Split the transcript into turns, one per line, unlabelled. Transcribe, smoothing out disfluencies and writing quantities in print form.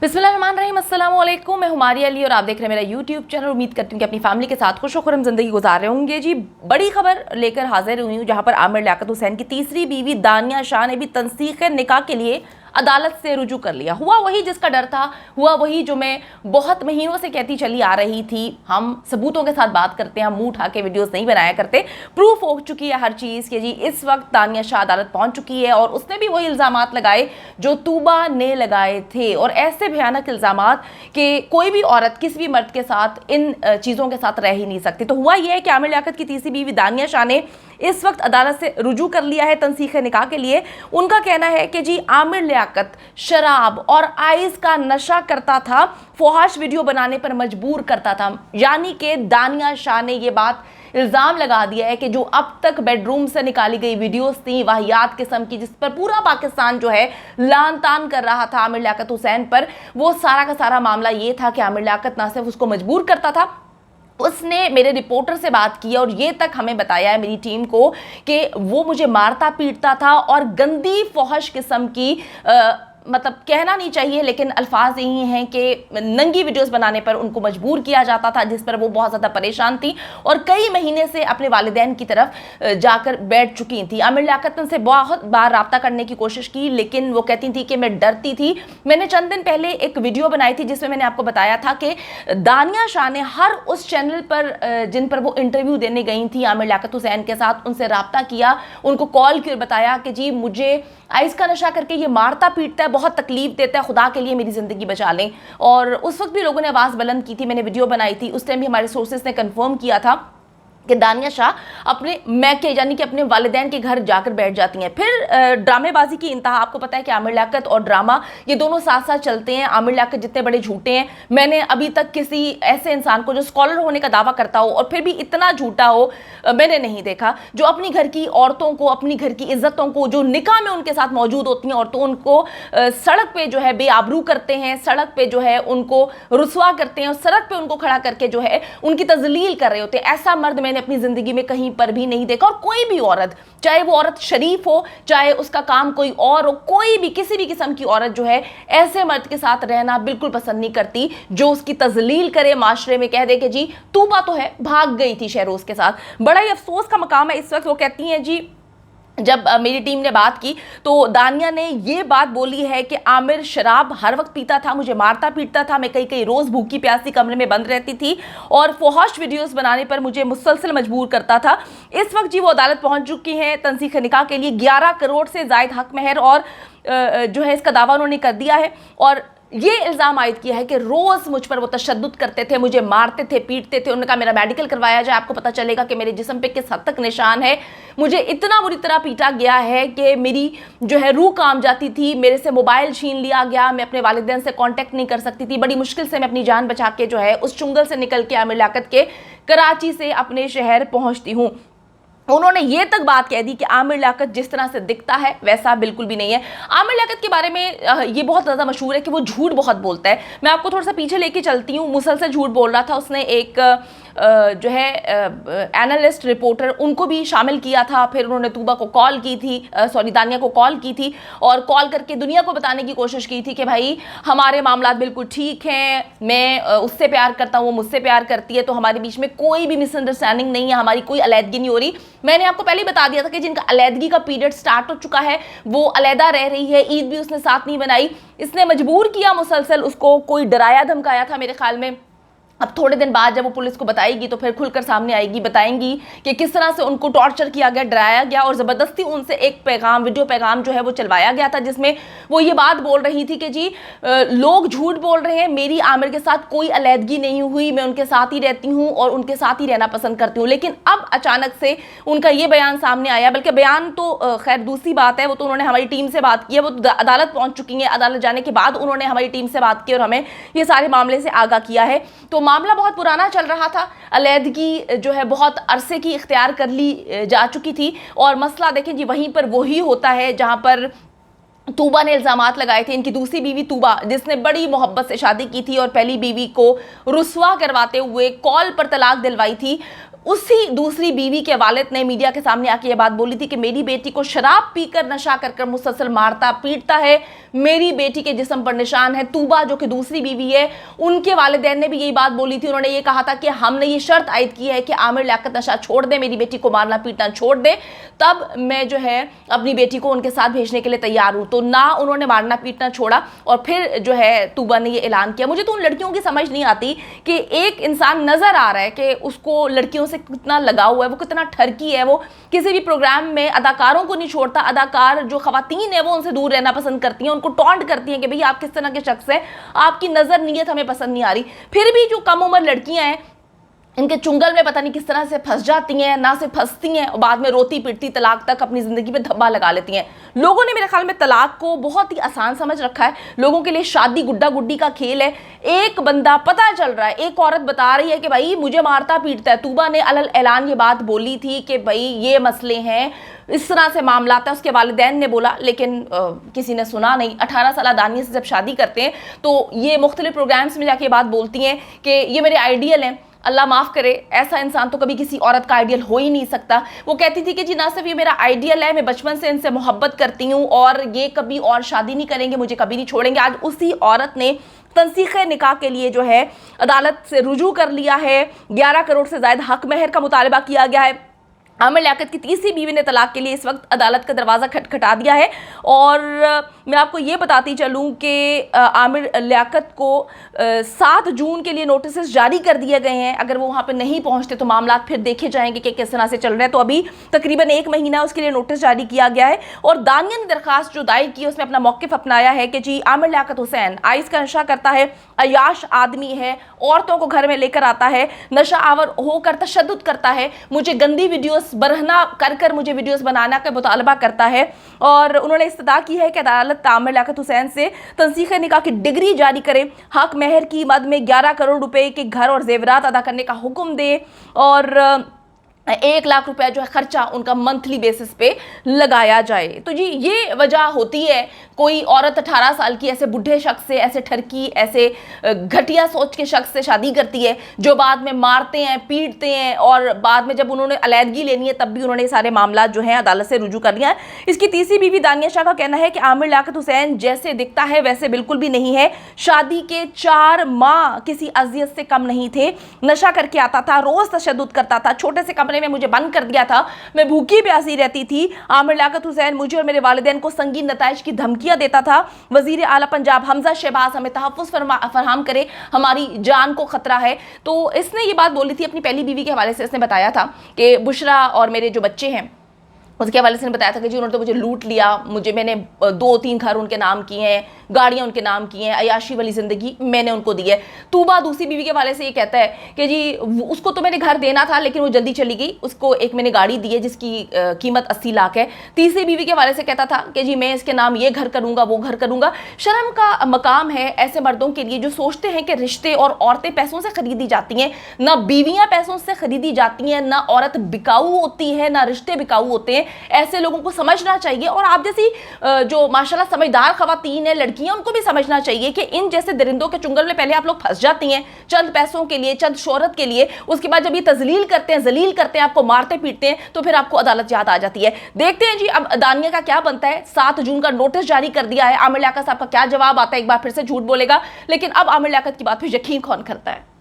बिस्मिल्लाहिर्रहमानिर्रहीम, अस्सलाम वालेकुम। मैं हुमारी अली और आप देख रहे हैं मेरा यूट्यूब चैनल। उम्मीद करती हूँ कि अपनी फैमिली के साथ खुश खुरम ज़िंदगी गुजार रहे होंगे। जी, बड़ी खबर लेकर हाजिर हुई हूँ, जहाँ पर आमिर लियाकत हुसैन की तीसरी बीवी दानिया शाह ने भी तंसीख निकाह के लिए अदालत से रुजू कर लिया। हुआ वही जिसका डर था, हुआ वही जो मैं बहुत महीनों से कहती चली आ रही थी। हम सबूतों के साथ बात करते हैं, हम मुंह उठा के वीडियोस नहीं बनाया करते। प्रूफ हो चुकी है हर चीज़ कि जी इस वक्त दानिया शाह अदालत पहुंच चुकी है और उसने भी वही इल्ज़ामात लगाए जो तूबा ने लगाए थे, और ऐसे भयानक इल्ज़ामात कि कोई भी औरत किसी भी मर्द के साथ इन चीज़ों के साथ रह ही नहीं सकती। तो हुआ यह है कि आमिर लियाकत की तीसरी बीवी दानिया शाह ने इस वक्त अदालत से रुजू कर लिया है तंसीख निकाह के लिए। उनका कहना है कि जी आमिर लियाकत शराब और आइस का नशा करता था, फौहाश वीडियो बनाने पर मजबूर करता था। यानी कि दानिया शाह ने ये बात इल्ज़ाम लगा दिया है कि जो अब तक बेडरूम से निकाली गई वीडियोस थी वाहियात किस्म की, जिस पर पूरा पाकिस्तान जो है लान तान कर रहा था आमिर लियाकत हुसैन पर, वो सारा का सारा मामला ये था कि आमिर लियाकत ना सिर्फ उसको मजबूर करता था, उसने मेरे रिपोर्टर से बात की और ये तक हमें बताया है मेरी टीम को कि वो मुझे मारता पीटता था और गंदी फौहश किस्म की मतलब कहना नहीं चाहिए लेकिन अल्फाज यही हैं कि नंगी वीडियोस बनाने पर उनको मजबूर किया जाता था, जिस पर वो बहुत ज़्यादा परेशान थी और कई महीने से अपने वालिदैन की तरफ जाकर बैठ चुकी थी। आमिर लियाकत ने उनसे बहुत बार रब्ता करने की कोशिश की, लेकिन वो कहती थी कि मैं डरती थी। मैंने चंद दिन पहले एक वीडियो बनाई थी जिसमें मैंने आपको बताया था कि दानिया शाह ने हर उस चैनल पर जिन पर वो इंटरव्यू देने गई थी आमिर लियाकत हुसैन के साथ, उनसे रब्ता किया, उनको कॉल किया और बताया कि जी मुझे आइस का नशा करके ये मारता पीटता है, बहुत तकलीफ देता है, खुदा के लिए मेरी ज़िंदगी बचा लें। और उस वक्त भी लोगों ने आवाज़ बुलंद की थी, मैंने वीडियो बनाई थी, उस टाइम भी हमारे सोर्सेस ने कंफर्म किया था कि दानिया शाह अपने मैके यानी कि अपने वालिदैन के घर जाकर बैठ जाती हैं। फिर ड्रामेबाजी की इंतहा। आपको पता है कि आमिर लियाकत और ड्रामा ये दोनों साथ साथ चलते हैं। आमिर लियाकत जितने बड़े झूठे हैं, मैंने अभी तक किसी ऐसे इंसान को जो स्कॉलर होने का दावा करता हो और फिर भी इतना झूठा हो मैंने नहीं देखा, जो अपनी घर की औरतों को, अपनी घर की इज्जतों को, जो निकाह में उनके साथ मौजूद होती हैं औरतों, उनको सड़क पे जो है बेआबरू करते हैं, सड़क पे जो है उनको रुसवा करते हैं और सड़क पे उनको खड़ा करके जो है उनकी तजलील कर रहे होते हैं। ऐसा मर्द मैंने अपनी जिंदगी में कहीं पर भी नहीं देखा। और कोई भी औरत, चाहे वो औरत शरीफ हो, चाहे उसका काम कोई और हो, कोई भी किसी भी किस्म की औरत जो है ऐसे मर्द के साथ रहना बिल्कुल पसंद नहीं करती जो उसकी तजलील करे, माशरे में कह दे कि जी तूबा तो है भाग गई थी शहरोज के साथ। बड़ा ही अफसोस का मकाम है इस वक्त। वो कहती हैं जी, जब मेरी टीम ने बात की तो दानिया ने ये बात बोली है कि आमिर शराब हर वक्त पीता था, मुझे मारता पीटता था, मैं कई रोज़ भूखी प्यासी कमरे में बंद रहती थी और फौहश वीडियोस बनाने पर मुझे मुसलसल मजबूर करता था। इस वक्त जी वो अदालत पहुंच चुकी हैं तंसीख निकाह के लिए। 11 करोड़ से ज़ायद हक महर और जो है इसका दावा उन्होंने कर दिया है और ये इल्ज़ाम आयद किया है कि रोज़ मुझ पर वो तशद्दुद करते थे, मुझे मारते थे, पीटते थे। उन्होंने कहा मेरा मेडिकल करवाया जाए, आपको पता चलेगा कि मेरे जिस्म पे किस हद तक निशान है। मुझे इतना बुरी तरह पीटा गया है कि मेरी जो है रूह काम जाती थी, मेरे से मोबाइल छीन लिया गया, मैं अपने वालिदैन से कांटेक्ट नहीं कर सकती थी। बड़ी मुश्किल से मैं अपनी जान बचा के जो है उस चुंगल से निकल के आमिर लियाकत के कराची से अपने शहर पहुँचती हूँ। उन्होंने ये तक बात कह दी कि आमिर लियाकत जिस तरह से दिखता है वैसा बिल्कुल भी नहीं है। आमिर लियाकत के बारे में ये बहुत ज़्यादा मशहूर है कि वो झूठ बहुत बोलता है। मैं आपको थोड़ा सा पीछे लेके चलती हूँ। मुसलसल झूठ बोल रहा था उसने। एक जो है एनालिस्ट रिपोर्टर, उनको भी शामिल किया था। फिर उन्होंने तूबा को कॉल की थी, दानिया को कॉल की थी और कॉल करके दुनिया को बताने की कोशिश की थी कि भाई हमारे मामलात बिल्कुल ठीक हैं, मैं उससे प्यार करता हूँ, वो मुझसे प्यार करती है, तो हमारे बीच में कोई भी मिसअंडरस्टैंडिंग नहीं है, हमारी कोई अलैदगी नहीं हो रही। मैंने आपको पहले ही बता दिया था कि जिनका अलैदगी का पीरियड स्टार्ट हो चुका है वो अलैदा रह रही है। ईद भी उसने साथ नहीं बनाई, इसने मजबूर किया मुसलसल, उसको कोई डराया धमकाया था मेरे ख्याल में। अब थोड़े दिन बाद जब वो पुलिस को बताएगी तो फिर खुलकर सामने आएगी, बताएंगी कि किस तरह से उनको टॉर्चर किया गया, डराया गया और ज़बरदस्ती उनसे एक पैगाम, वीडियो पैगाम जो है वो चलवाया गया था, जिसमें वो ये बात बोल रही थी कि जी लोग झूठ बोल रहे हैं, मेरी आमिर के साथ कोई अलैदगी नहीं हुई, मैं उनके साथ ही रहती हूँ और उनके साथ ही रहना पसंद करती हूँ। लेकिन अब अचानक से उनका ये बयान सामने आया, बल्कि बयान तो खैर दूसरी बात है, वो तो उन्होंने हमारी टीम से बात की है, वो अदालत पहुँच चुकी हैं। अदालत जाने के बाद उन्होंने हमारी टीम से बात की और हमें ये सारे मामले से आगाह किया है। तो मामला बहुत पुराना चल रहा था, अलैदगी जो है बहुत अरसे की इख्तियार कर ली जा चुकी थी और मसला देखें जी वहीं पर वही होता है जहां पर तूबा ने इल्ज़ामात लगाए थे। इनकी दूसरी बीवी तूबा, जिसने बड़ी मोहब्बत से शादी की थी और पहली बीवी को रुसवा करवाते हुए कॉल पर तलाक दिलवाई थी, उसी दूसरी बीवी के वालिद ने मीडिया के सामने आके ये बात बोली थी कि मेरी बेटी को शराब पीकर नशा कर मुसलसल मारता पीटता है, मेरी बेटी के जिस्म पर निशान है। तूबा जो कि दूसरी बीवी है, उनके वालिदैन ने भी यही बात बोली थी। उन्होंने ये कहा था कि हमने ये शर्त आयद की है कि आमिर लियाकत नशा छोड़ दे, मेरी बेटी को मारना पीटना छोड़ दे, तब मैं जो है अपनी बेटी को उनके साथ भेजने के लिए तैयार हूँ। तो ना उन्होंने मारना पीटना छोड़ा और फिर जो है तूबा ने ये ऐलान किया। मुझे तो उन लड़कियों की समझ नहीं आती कि एक इंसान नजर आ रहा है कि उसको लड़कियों से कितना लगाव है, वो कितना ठरकी है, वो किसी भी प्रोग्राम में अदाकारों को नहीं छोड़ता। अदाकार जो खवातीन है वो उनसे दूर रहना पसंद करती हैं, उनको टॉन्ट करती हैं कि भाई आप किस तरह के शख्स हैं, आपकी नज़र नीयत हमें पसंद नहीं आ रही। फिर भी जो कम उम्र लड़कियां हैं इनके चुंगल में पता नहीं किस तरह से फंस जाती हैं, ना से फंसती हैं और बाद में रोती पिटती तलाक तक अपनी ज़िंदगी में धब्बा लगा लेती हैं। लोगों ने मेरे ख्याल में तलाक को बहुत ही आसान समझ रखा है। लोगों के लिए शादी गुड्डा गुड्डी का खेल है। एक बंदा पता चल रहा है, एक औरत बता रही है कि भाई मुझे मारता पीटता है। तूबा ने अलल ऐलान ये बात बोली थी कि भाई ये मसले हैं, इस तरह से मामला है। उसके वालिदैन ने बोला, लेकिन किसी ने सुना नहीं। 18 साल दानिया से जब शादी करते हैं तो ये मुख्तलिफ प्रोग्राम्स में जाके बात बोलती हैं कि ये मेरे आइडियल हैं। अल्लाह माफ़ करे, ऐसा इंसान तो कभी किसी औरत का आइडियल हो ही नहीं सकता। वो कहती थी कि जी ना सिर्फ ये मेरा आइडियल है, मैं बचपन से इनसे मोहब्बत करती हूँ और ये कभी और शादी नहीं करेंगे, मुझे कभी नहीं छोड़ेंगे। आज उसी औरत ने तंसीख निकाह के लिए जो है अदालत से रुजू कर लिया है। 11 करोड़ से ज़ायद हक महर का मुतालबा किया गया है। आमिर लियाकत की तीसरी बीवी ने तलाक के लिए इस वक्त अदालत का दरवाज़ा खटखटा दिया है। और मैं आपको ये बताती चलूँ कि आमिर लियाकत को 7 जून के लिए नोटिस जारी कर दिए गए हैं। अगर वो वहाँ पे नहीं पहुँचते तो मामला फिर देखे जाएंगे कि किस तरह से चल रहे हैं। तो अभी तकरीबन 1 महीना उसके लिए नोटिस जारी किया गया है। और दानिया ने दरख्वास्त जो दायर की उसमें अपना मौक़िफ़ अपनाया है कि जी आमिर लियाकत हुसैन आइस का नशा करता है, अयाश आदमी है, औरतों को घर में लेकर आता है, नशा आवर होकर तशद्दुद करता है, मुझे गंदी वीडियोस बरहना कर मुझे वीडियोस बनाना का मुतालबा करता है। और उन्होंने इस्तदा की है कि अदालत आमिर लियाकत हुसैन से तंसीख निकाह की डिग्री जारी करे, हक महर की मद में 11 करोड़ रुपए के घर और जेवरात अदा करने का हुक्म दे और 1 लाख रुपया जो है खर्चा उनका मंथली बेसिस पे लगाया जाए। तो जी ये वजह होती है कोई औरत 18 साल की ऐसे बुढ़े शख्स से, ऐसे ठरकी, ऐसे घटिया सोच के शख्स से शादी करती है जो बाद में मारते हैं, पीटते हैं और बाद में जब उन्होंने अलहदगी लेनी है तब भी उन्होंने सारे मामला जो हैं अदालत से रुजू कर लिया है। इसकी तीसरी बीवी दानिया शाह का कहना है कि आमिर लियाकत हुसैन जैसे दिखता है वैसे बिल्कुल भी नहीं है। शादी के 4 माह किसी अजियत से कम नहीं थे, नशा करके आता था, रोज़ तशद्दुद करता था, छोटे से कमरे में मुझे बंद कर दिया था, मैं भूखी प्यासी रहती थी। आमिर लियाकत हुसैन मुझे और मेरे वालिदैन को संगीन नताइज की धमकियां देता था। वजीर आला पंजाब हमजा शहबाज हमें तहफ़्फ़ुज़ फरहम करे, हमारी जान को खतरा है। तो इसने ये बात बोली थी अपनी पहली बीवी के हवाले से। इसने बताया था कि बुशरा और मेरे जो बच्चे हैं उसके हवाले से बताया था कि जी उन्होंने तो मुझे लूट लिया, मैंने 2-3 घर उनके नाम किए हैं, गाड़ियाँ उनके नाम की हैं, अयाशी वाली ज़िंदगी मैंने उनको दी है। तूबा दूसरी बीवी के हवाले से ये कहता है कि जी उसको तो मैंने घर देना था लेकिन वो जल्दी चली गई, उसको एक मैंने गाड़ी दी है जिसकी कीमत 80 लाख है। तीसरी बीवी के हवाले से कहता था कि जी मैं इसके नाम ये घर करूँगा, वो घर करूँगा। शर्म का मकाम है ऐसे मर्दों के लिए जो सोचते हैं कि रिश्ते और औरतें पैसों से खरीदी जाती हैं। ना बीवियाँ पैसों से खरीदी जाती हैं, ना औरत बिकाऊ होती है, ना रिश्ते बिकाऊ होते हैं। ऐसे लोगों को समझना चाहिए और आप जैसी जो माशाल्लाह समझदार खवातीन है, लड़कियां, उनको भी समझना चाहिए कि इन जैसे दरिंदों के चुंगल में पहले आप लोग फंस जाती हैं चंद पैसों के लिए, चंद शोहरत के लिए। उसके बाद जब ये तजलील करते हैं, जलील करते हैं, आपको मारते पीटते हैं, तो फिर आपको अदालत याद आ जाती है। देखते हैं जी अब दानिया का क्या बनता है। 7 जून का नोटिस जारी कर दिया है। आमिर लियाकत साहब का क्या जवाब आता है, एक बार फिर से झूठ बोलेगा, लेकिन अब आमिर लियाकत की बात पर यकीन कौन करता है।